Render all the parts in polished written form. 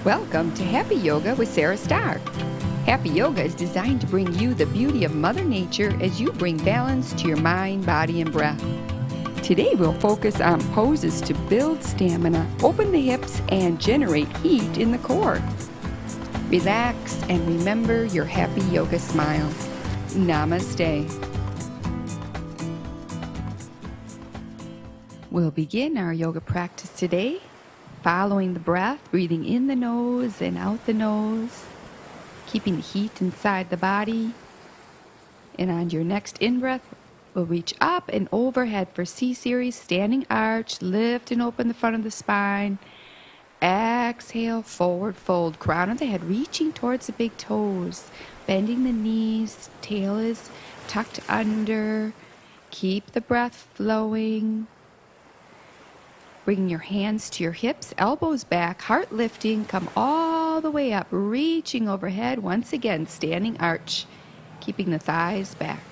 Welcome to Happy Yoga with Sarah Starr. Happy Yoga is designed to bring you the beauty of Mother Nature as you bring balance to your mind, body, and breath. Today we'll focus on poses to build stamina, open the hips, and generate heat in the core. Relax and remember your Happy Yoga smile. Namaste. We'll begin our yoga practice today, following the breath, breathing in the nose and out the nose, keeping the heat inside the body. And on your next in-breath, we'll reach up and overhead for C-series, standing arch, lift and open the front of the spine. Exhale, forward fold, crown of the head reaching towards the big toes, bending the knees, tail is tucked under. Keep the breath flowing. Bringing your hands to your hips, elbows back, heart lifting, come all the way up, reaching overhead, once again, standing arch, keeping the thighs back.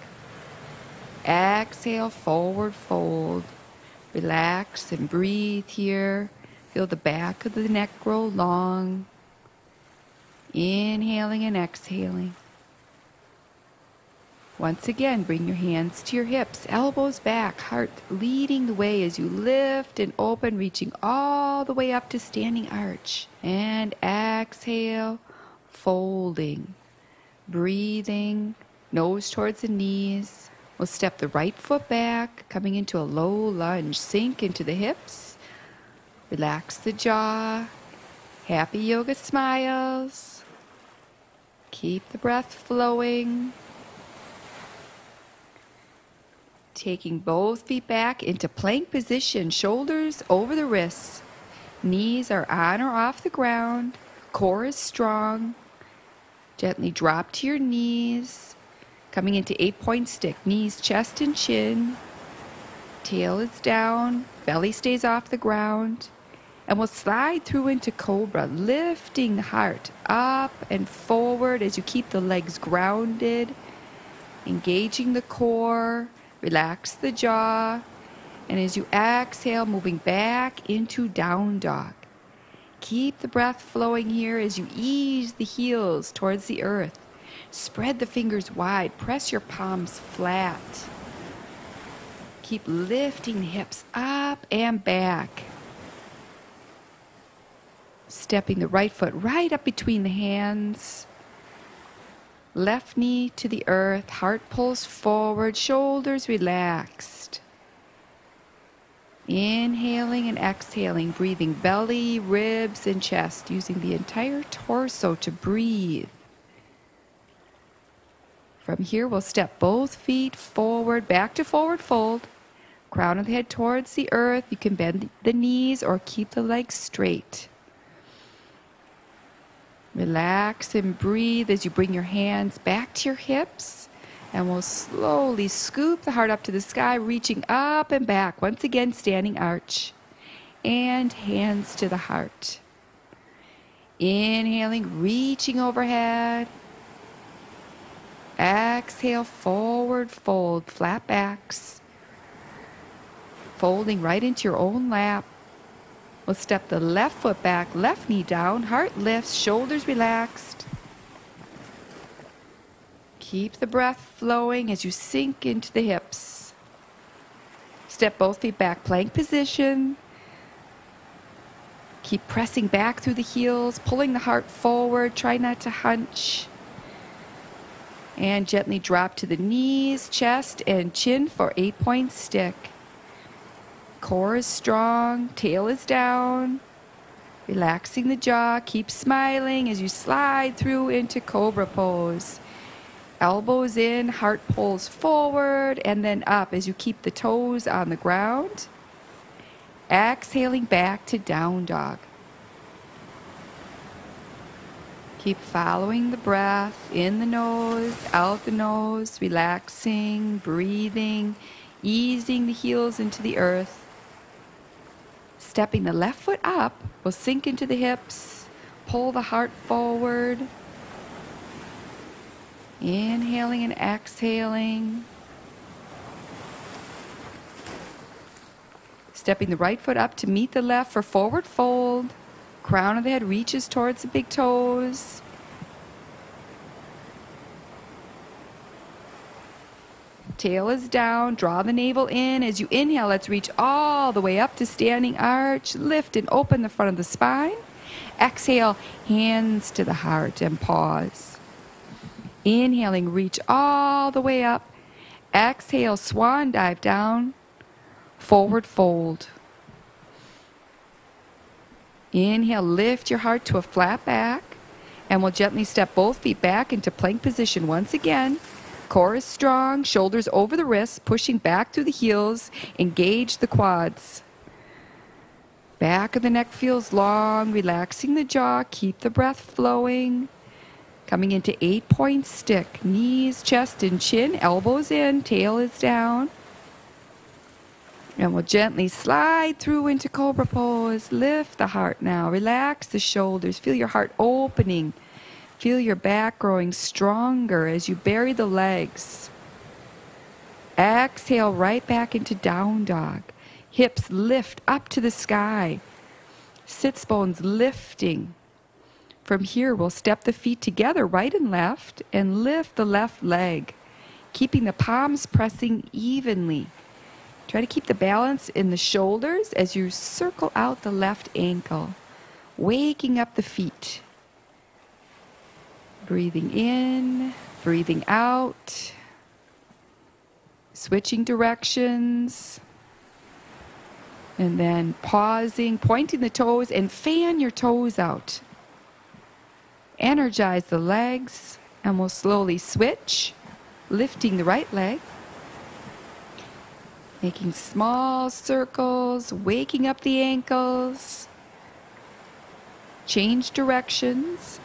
Exhale, forward fold. Relax and breathe here. Feel the back of the neck grow long. Inhaling and exhaling. Once again, bring your hands to your hips, elbows back, heart leading the way as you lift and open, reaching all the way up to standing arch. And exhale, folding, breathing, nose towards the knees. We'll step the right foot back, coming into a low lunge. Sink into the hips. Relax the jaw. Happy Yoga smiles. Keep the breath flowing. Taking both feet back into plank position, shoulders over the wrists. Knees are on or off the ground. Core is strong. Gently drop to your knees. Coming into 8-point stick. Knees, chest, and chin. Tail is down. Belly stays off the ground. And we'll slide through into Cobra, lifting the heart up and forward as you keep the legs grounded. Engaging the core. Relax the jaw, and as you exhale, moving back into down dog. Keep the breath flowing here as you ease the heels towards the earth. Spread the fingers wide, press your palms flat. Keep lifting the hips up and back. Stepping the right foot right up between the hands. Left knee to the earth, heart pulls forward, shoulders relaxed. Inhaling and exhaling, breathing belly, ribs, and chest, using the entire torso to breathe. From here, we'll step both feet forward, back to forward fold. Crown of the head towards the earth. You can bend the knees or keep the legs straight. Relax and breathe as you bring your hands back to your hips. And we'll slowly scoop the heart up to the sky, reaching up and back. Once again, standing arch. And hands to the heart. Inhaling, reaching overhead. Exhale, forward fold, flat backs. Folding right into your own lap. We'll step the left foot back, left knee down, heart lifts, shoulders relaxed. Keep the breath flowing as you sink into the hips. Step both feet back, plank position. Keep pressing back through the heels, pulling the heart forward. Try not to hunch. And gently drop to the knees, chest, and chin for 8-point stick. Core is strong, tail is down. Relaxing the jaw, keep smiling as you slide through into Cobra pose. Elbows in, heart pulls forward and then up as you keep the toes on the ground. Exhaling back to down dog. Keep following the breath in the nose, out the nose, relaxing, breathing, easing the heels into the earth. Stepping the left foot up, we'll sink into the hips, pull the heart forward. Inhaling and exhaling. Stepping the right foot up to meet the left for forward fold. Crown of the head reaches towards the big toes. Tail is down. Draw the navel in. As you inhale, let's reach all the way up to standing arch. Lift and open the front of the spine. Exhale, hands to the heart and pause. Inhaling, reach all the way up. Exhale, swan dive down. Forward fold. Inhale, lift your heart to a flat back. And we'll gently step both feet back into plank position once again. Core is strong, shoulders over the wrists, pushing back through the heels. Engage the quads. Back of the neck feels long, relaxing the jaw. Keep the breath flowing. Coming into 8-point stick. Knees, chest, and chin. Elbows in, tail is down. And we'll gently slide through into cobra pose. Lift the heart now. Relax the shoulders. Feel your heart opening. Feel your back growing stronger as you bury the legs. Exhale right back into down dog. Hips lift up to the sky. Sits bones lifting. From here, we'll step the feet together, right and left, and lift the left leg, keeping the palms pressing evenly. Try to keep the balance in the shoulders as you circle out the left ankle, waking up the feet. Breathing in, breathing out, switching directions, and then pausing, pointing the toes, and fan your toes out. Energize the legs, and we'll slowly switch, lifting the right leg, making small circles, waking up the ankles, change directions.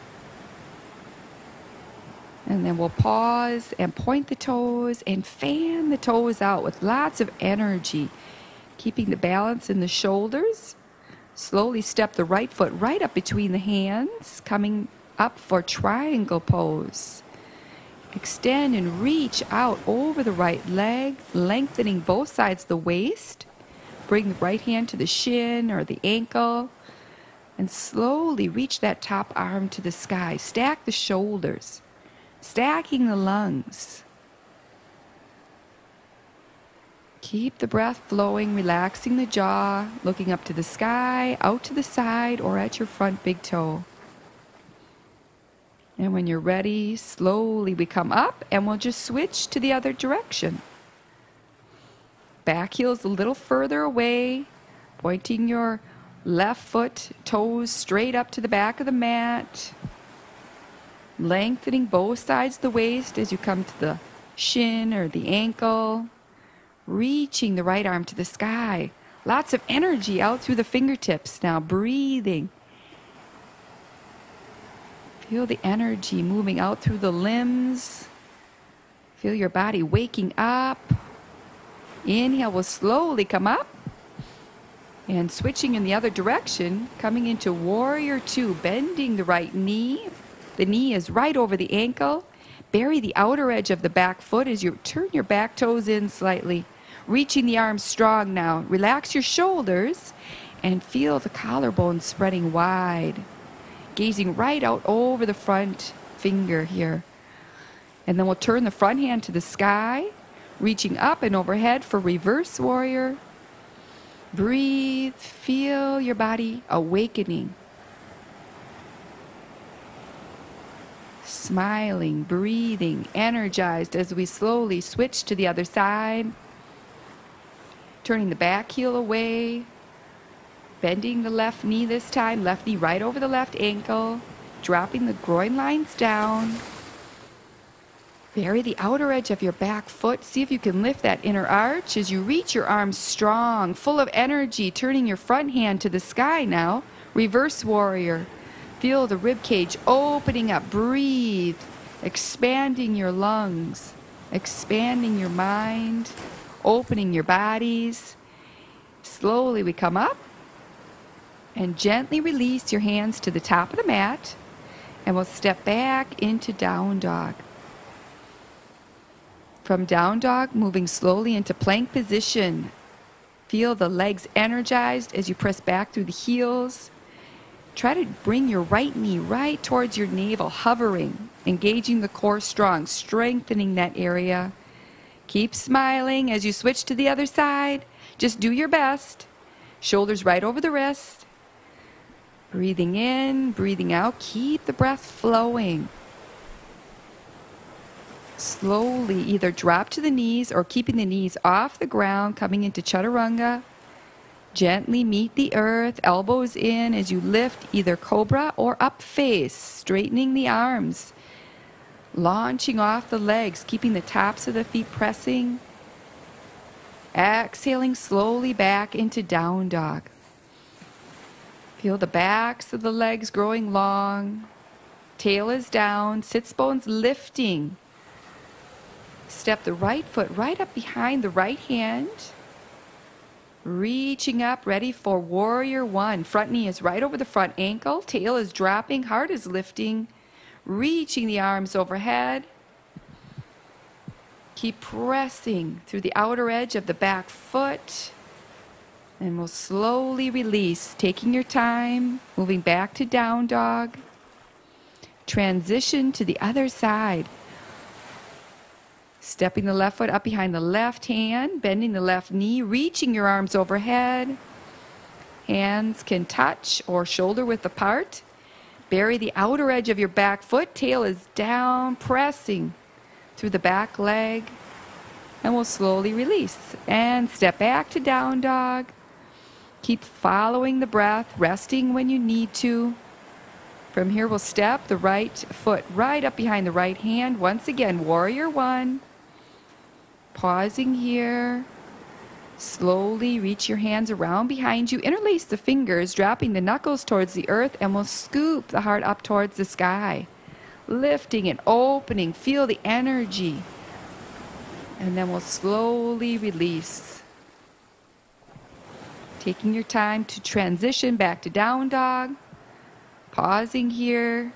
And then we'll pause and point the toes and fan the toes out with lots of energy, keeping the balance in the shoulders. Slowly step the right foot right up between the hands, coming up for triangle pose. Extend and reach out over the right leg, lengthening both sides of the waist. Bring the right hand to the shin or the ankle, and slowly reach that top arm to the sky. Stack the shoulders. Stacking the lungs. Keep the breath flowing, relaxing the jaw, looking up to the sky, out to the side, or at your front big toe. And when you're ready, slowly we come up and we'll just switch to the other direction. Back heel's a little further away, pointing your left foot, toes straight up to the back of the mat. Lengthening both sides of the waist as you come to the shin or the ankle. Reaching the right arm to the sky. Lots of energy out through the fingertips now. Breathing. Feel the energy moving out through the limbs. Feel your body waking up. Inhale will slowly come up. And switching in the other direction, coming into Warrior Two, bending the right knee. The knee is right over the ankle. Bury the outer edge of the back foot as you turn your back toes in slightly. Reaching the arms strong now. Relax your shoulders and feel the collarbone spreading wide. Gazing right out over the front finger here. And then we'll turn the front hand to the sky, reaching up and overhead for reverse warrior. Breathe, feel your body awakening. Smiling, breathing, energized as we slowly switch to the other side. Turning the back heel away. Bending the left knee this time, left knee right over the left ankle. Dropping the groin lines down. Bury the outer edge of your back foot. See if you can lift that inner arch as you reach your arms strong, full of energy, turning your front hand to the sky now. Reverse warrior. Feel the rib cage opening up. Breathe. Expanding your lungs. Expanding your mind. Opening your bodies. Slowly we come up. And gently release your hands to the top of the mat. And we'll step back into down dog. From down dog, moving slowly into plank position. Feel the legs energized as you press back through the heels. Try to bring your right knee right towards your navel, hovering, engaging the core strong, strengthening that area. Keep smiling as you switch to the other side. Just do your best. Shoulders right over the wrist. Breathing in, breathing out. Keep the breath flowing. Slowly either drop to the knees or keeping the knees off the ground, coming into chaturanga. Gently meet the earth, elbows in as you lift either cobra or up face, straightening the arms. Launching off the legs, keeping the tops of the feet pressing. Exhaling slowly back into down dog. Feel the backs of the legs growing long. Tail is down, sits bones lifting. Step the right foot right up behind the right hand. Reaching up, ready for warrior one. Front knee is right over the front ankle. Tail is dropping, heart is lifting. Reaching the arms overhead. Keep pressing through the outer edge of the back foot. And we'll slowly release, taking your time, moving back to down dog. Transition to the other side. Stepping the left foot up behind the left hand, bending the left knee, reaching your arms overhead. Hands can touch or shoulder width apart. Bury the outer edge of your back foot. Tail is down, pressing through the back leg. And we'll slowly release. And step back to down dog. Keep following the breath, resting when you need to. From here, we'll step the right foot right up behind the right hand. Once again, warrior one. Pausing here. Slowly reach your hands around behind you. Interlace the fingers, dropping the knuckles towards the earth, and we'll scoop the heart up towards the sky. Lifting and opening. Feel the energy. And then we'll slowly release. Taking your time to transition back to down dog. Pausing here.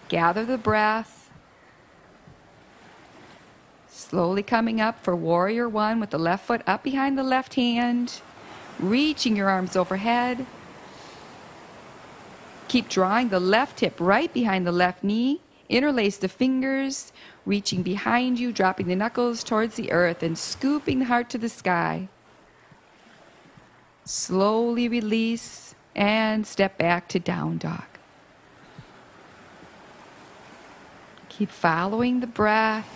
Gather the breath. Slowly coming up for warrior one with the left foot up behind the left hand. Reaching your arms overhead. Keep drawing the left hip right behind the left knee. Interlace the fingers, reaching behind you, dropping the knuckles towards the earth and scooping the heart to the sky. Slowly release and step back to down dog. Keep following the breath.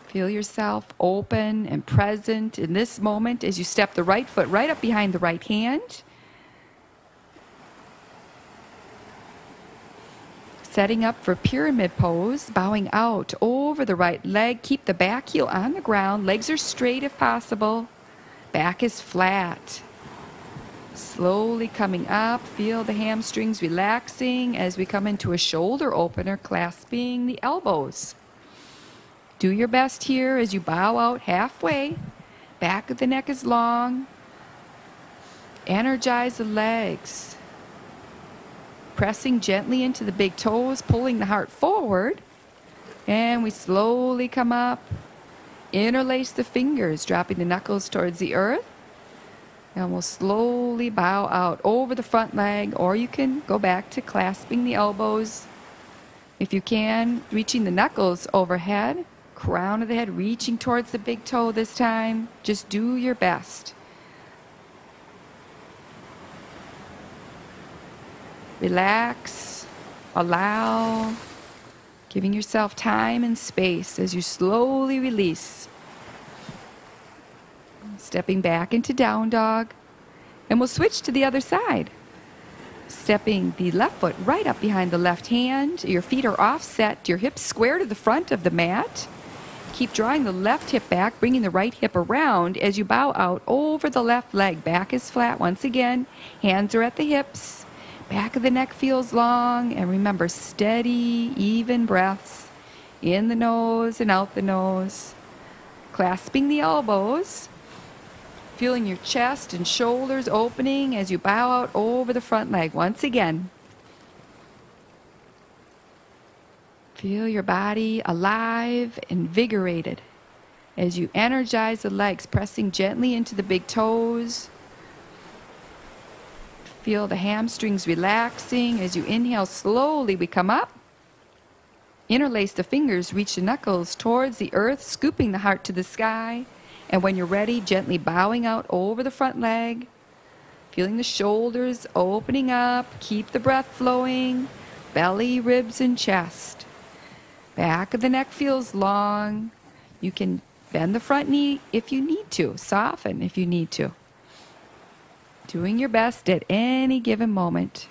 Feel yourself open and present in this moment as you step the right foot right up behind the right hand. Setting up for pyramid pose, bowing out over the right leg. Keep the back heel on the ground. Legs are straight if possible. Back is flat. Slowly coming up. Feel the hamstrings relaxing as we come into a shoulder opener, clasping the elbows. Do your best here as you bow out halfway. Back of the neck is long. Energize the legs. Pressing gently into the big toes, pulling the heart forward. And we slowly come up. Interlace the fingers, dropping the knuckles towards the earth. And we'll slowly bow out over the front leg, or you can go back to clasping the elbows. If you can, reaching the knuckles overhead. Crown of the head reaching towards the big toe this time. Just do your best. Relax, allow, giving yourself time and space as you slowly release. Stepping back into down dog, and we'll switch to the other side. Stepping the left foot right up behind the left hand. Your feet are offset, your hips square to the front of the mat. Keep drawing the left hip back, bringing the right hip around as you bow out over the left leg. Back is flat once again. Hands are at the hips. Back of the neck feels long. And remember, steady, even breaths in the nose and out the nose. Clasping the elbows. Feeling your chest and shoulders opening as you bow out over the front leg once again. Feel your body alive, invigorated as you energize the legs, pressing gently into the big toes. Feel the hamstrings relaxing. As you inhale, slowly we come up. Interlace the fingers, reach the knuckles towards the earth, scooping the heart to the sky. And when you're ready, gently bowing out over the front leg. Feeling the shoulders opening up. Keep the breath flowing. Belly, ribs, and chest. Back of the neck feels long. You can bend the front knee if you need to. Soften if you need to. Doing your best at any given moment.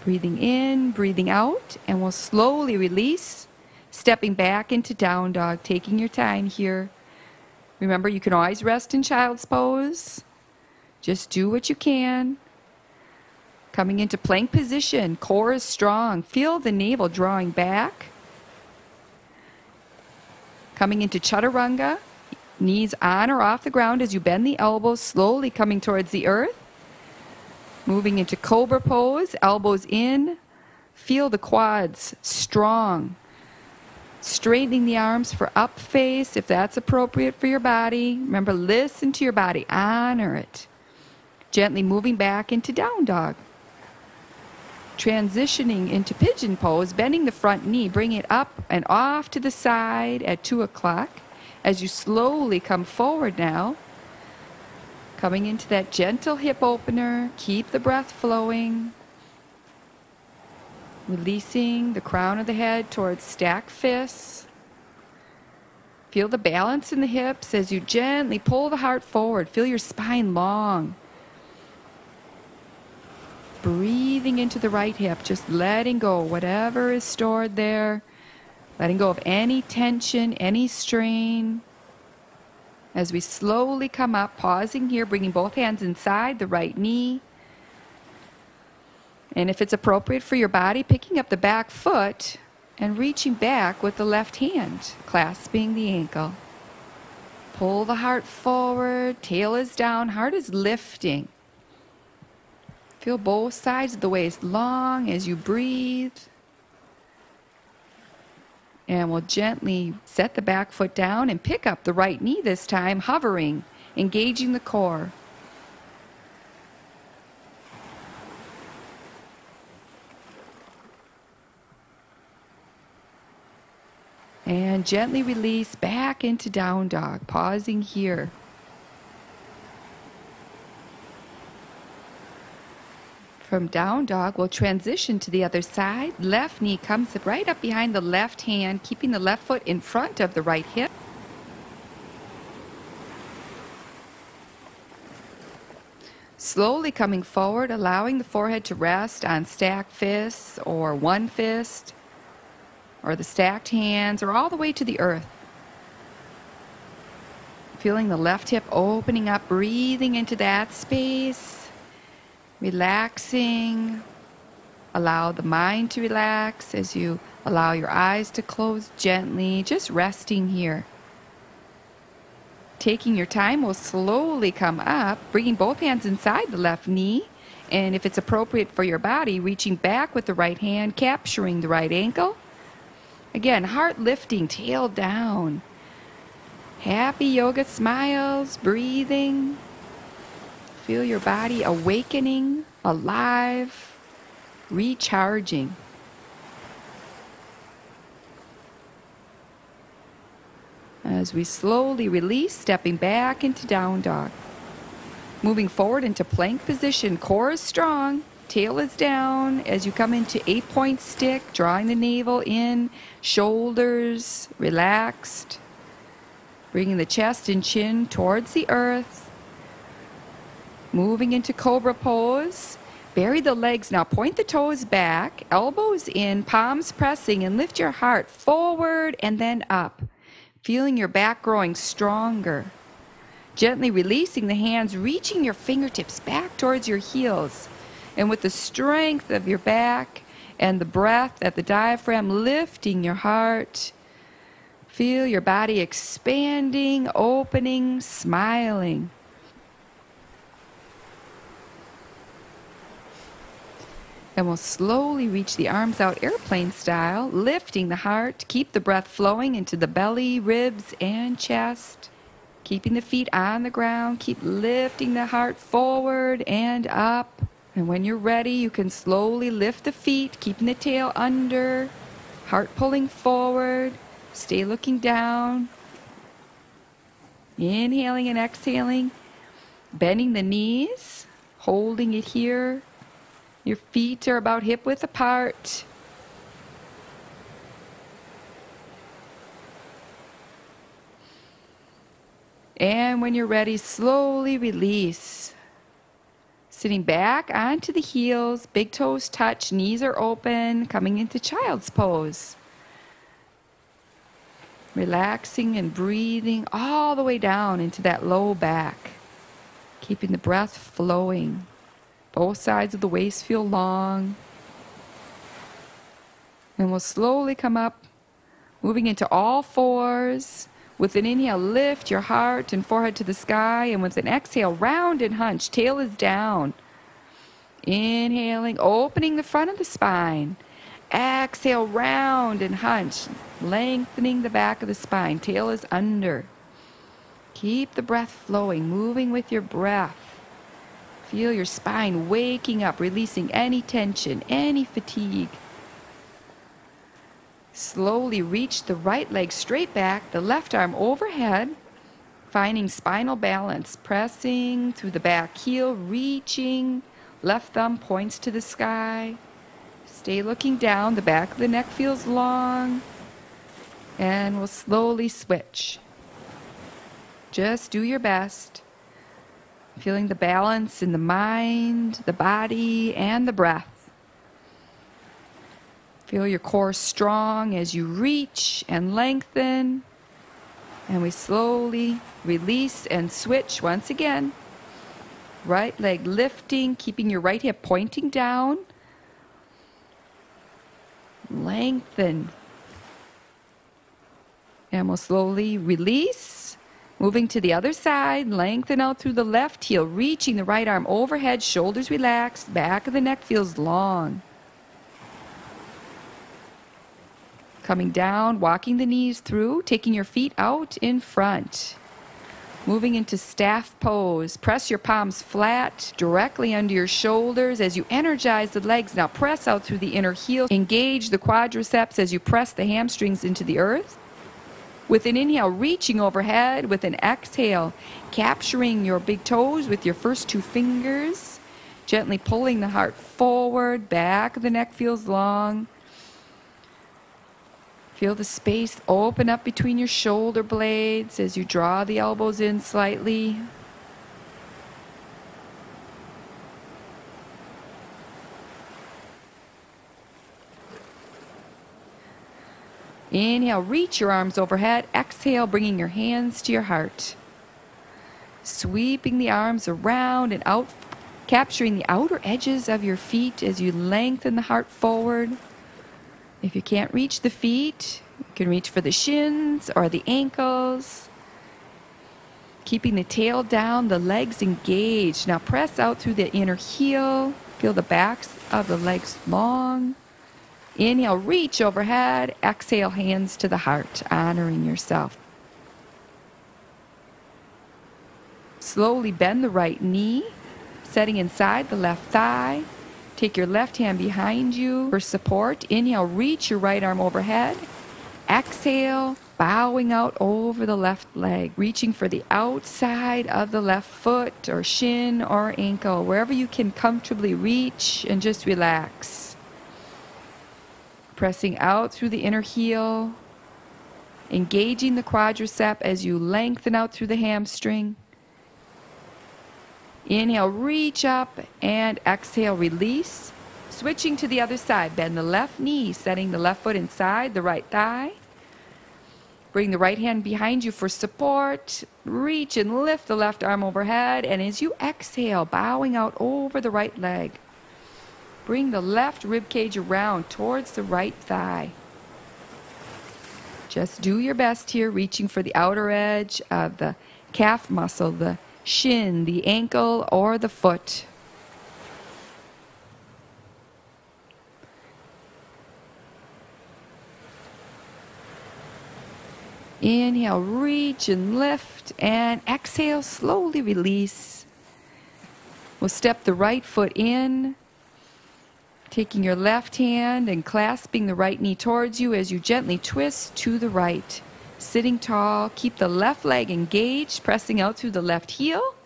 Breathing in, breathing out, and we'll slowly release, stepping back into down dog, taking your time here. Remember, you can always rest in child's pose. Just do what you can. Coming into plank position, core is strong. Feel the navel drawing back. Coming into chaturanga, knees on or off the ground as you bend the elbows, slowly coming towards the earth. Moving into cobra pose, elbows in. Feel the quads strong. Straightening the arms for up face if that's appropriate for your body. Remember, listen to your body, honor it. Gently moving back into down dog. Transitioning into pigeon pose, bending the front knee, bring it up and off to the side at 2 o'clock. As you slowly come forward now, coming into that gentle hip opener, keep the breath flowing. Releasing the crown of the head towards stacked fists. Feel the balance in the hips as you gently pull the heart forward. Feel your spine long. Breathing into the right hip, just letting go whatever is stored there. Letting go of any tension, any strain. As we slowly come up, pausing here, bringing both hands inside the right knee. And if it's appropriate for your body, picking up the back foot and reaching back with the left hand, clasping the ankle. Pull the heart forward, tail is down, heart is lifting. Feel both sides of the waist long as you breathe. And we'll gently set the back foot down and pick up the right knee this time, hovering, engaging the core. And gently release back into down dog, pausing here. From down dog, we'll transition to the other side. Left knee comes right up behind the left hand, keeping the left foot in front of the right hip. Slowly coming forward, allowing the forehead to rest on stacked fists or one fist, or the stacked hands, or all the way to the earth. Feeling the left hip opening up, breathing into that space. Relaxing. Allow the mind to relax as you allow your eyes to close gently, just resting here. Taking your time, we'll slowly come up, bringing both hands inside the left knee, and if it's appropriate for your body, reaching back with the right hand, capturing the right ankle. Again, heart lifting, tail down. Happy yoga smiles, breathing. Feel your body awakening, alive, recharging. As we slowly release, stepping back into down dog. Moving forward into plank position, core is strong, tail is down. As you come into 8-point stick, drawing the navel in, shoulders relaxed. Bringing the chest and chin towards the earth. Moving into cobra pose. Bury the legs now. Point the toes back, elbows in, palms pressing, and lift your heart forward and then up. Feeling your back growing stronger. Gently releasing the hands, reaching your fingertips back towards your heels. And with the strength of your back and the breath at the diaphragm, lifting your heart. Feel your body expanding, opening, smiling. And we'll slowly reach the arms out airplane style, lifting the heart. Keep the breath flowing into the belly, ribs, and chest. Keep Keeping the feet on the ground, keep lifting the heart forward and up. And when you're ready, you can slowly lift the feet, keeping the tail under, heart pulling forward. Stay looking down. Inhaling and exhaling. Bending the knees, holding it here. Your feet are about hip width apart. And when you're ready, slowly release. Sitting back onto the heels, big toes touch, knees are open, coming into child's pose. Relaxing and breathing all the way down into that low back. Keeping the breath flowing. Both sides of the waist feel long. And we'll slowly come up, moving into all fours. With an inhale, lift your heart and forehead to the sky. And with an exhale, round and hunch, tail is down. Inhaling, opening the front of the spine. Exhale, round and hunch, lengthening the back of the spine. Tail is under. Keep the breath flowing, moving with your breath. Feel your spine waking up, releasing any tension, any fatigue. Slowly reach the right leg straight back, the left arm overhead, finding spinal balance, pressing through the back heel, reaching, left thumb points to the sky. Stay looking down, the back of the neck feels long, and we'll slowly switch. Just do your best, feeling the balance in the mind, the body, and the breath. Feel your core strong as you reach and lengthen. And we slowly release and switch once again. Right leg lifting, keeping your right hip pointing down. Lengthen. And we'll slowly release. Moving to the other side, lengthen out through the left heel, reaching the right arm overhead, shoulders relaxed, back of the neck feels long. Coming down, walking the knees through, taking your feet out in front. Moving into staff pose. Press your palms flat, directly under your shoulders as you energize the legs. Now press out through the inner heel. Engage the quadriceps as you press the hamstrings into the earth. With an inhale, reaching overhead. With an exhale, capturing your big toes with your first two fingers. Gently pulling the heart forward. Back of the neck feels long. Feel the space open up between your shoulder blades as you draw the elbows in slightly. Inhale, reach your arms overhead. Exhale, bringing your hands to your heart. Sweeping the arms around and out, capturing the outer edges of your feet as you lengthen the heart forward. If you can't reach the feet, you can reach for the shins or the ankles. Keeping the tail down, the legs engaged. Now press out through the inner heel. Feel the backs of the legs long. Inhale, reach overhead. Exhale, hands to the heart, honoring yourself. Slowly bend the right knee, setting inside the left thigh. Take your left hand behind you for support. Inhale, reach your right arm overhead. Exhale, bowing out over the left leg, reaching for the outside of the left foot or shin or ankle, wherever you can comfortably reach, and just relax. Pressing out through the inner heel, engaging the quadricep as you lengthen out through the hamstring. Inhale, reach up, and exhale, release. Switching to the other side, bend the left knee, setting the left foot inside the right thigh. Bring the right hand behind you for support. Reach and lift the left arm overhead, and as you exhale, bowing out over the right leg. Bring the left rib cage around towards the right thigh. Just do your best here, reaching for the outer edge of the calf muscle, the shin, the ankle, or the foot. Inhale, reach and lift, and exhale, slowly release. We'll step the right foot in, taking your left hand and clasping the right knee towards you as you gently twist to the right. Sitting tall, keep the left leg engaged, pressing out through the left heel.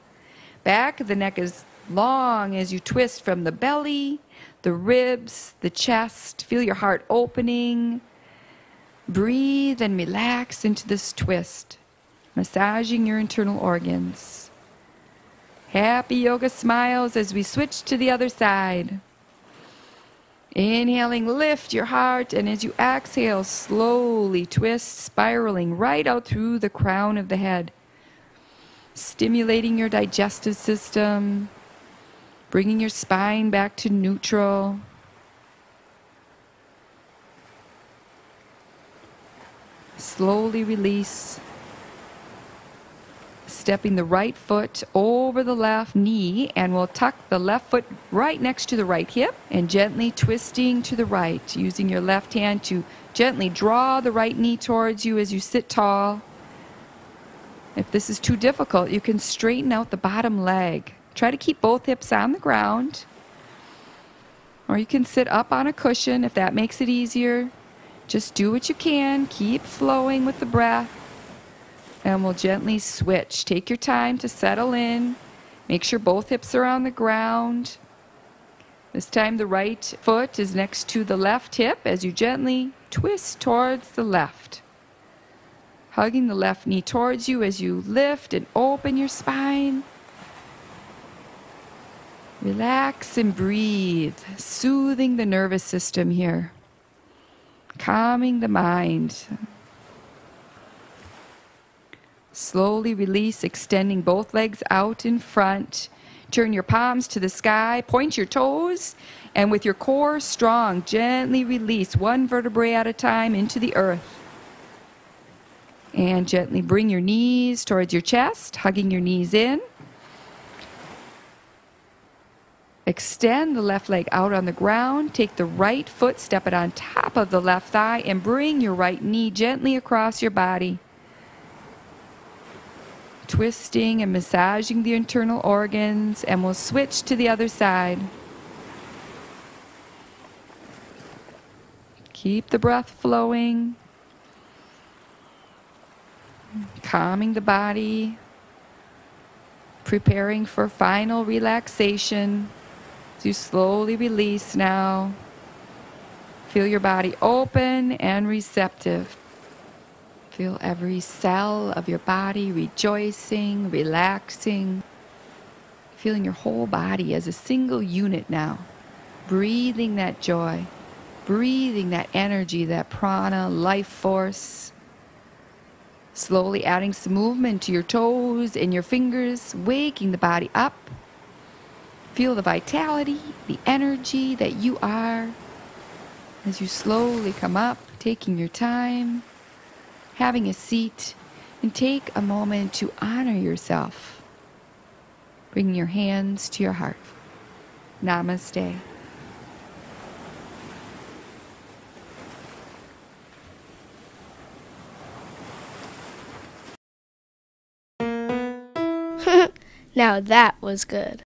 Back of the neck is long as you twist from the belly, the ribs, the chest. Feel your heart opening. Breathe and relax into this twist, massaging your internal organs. Happy yoga smiles as we switch to the other side. Inhaling, lift your heart, and as you exhale, slowly twist, spiraling right out through the crown of the head, stimulating your digestive system, bringing your spine back to neutral. Slowly release, stepping the right foot over the left knee, and we'll tuck the left foot right next to the right hip and gently twisting to the right, using your left hand to gently draw the right knee towards you as you sit tall. If this is too difficult, you can straighten out the bottom leg. Try to keep both hips on the ground, or you can sit up on a cushion if that makes it easier. Just do what you can. Keep flowing with the breath. And we'll gently switch. Take your time to settle in. Make sure both hips are on the ground. This time the right foot is next to the left hip as you gently twist towards the left. Hugging the left knee towards you as you lift and open your spine. Relax and breathe. Soothing the nervous system here. Calming the mind. Slowly release, extending both legs out in front. Turn your palms to the sky, point your toes, and with your core strong, gently release one vertebrae at a time into the earth. And gently bring your knees towards your chest, hugging your knees in. Extend the left leg out on the ground. Take the right foot, step it on top of the left thigh, and bring your right knee gently across your body. Twisting and massaging the internal organs, and we'll switch to the other side. Keep the breath flowing. Calming the body. Preparing for final relaxation. As you slowly release now, feel your body open and receptive. Feel every cell of your body rejoicing, relaxing. Feeling your whole body as a single unit now. Breathing that joy, breathing that energy, that prana, life force. Slowly adding some movement to your toes and your fingers, waking the body up. Feel the vitality, the energy that you are as you slowly come up, taking your time, having a seat, and take a moment to honor yourself. Bring your hands to your heart. Namaste. Now that was good.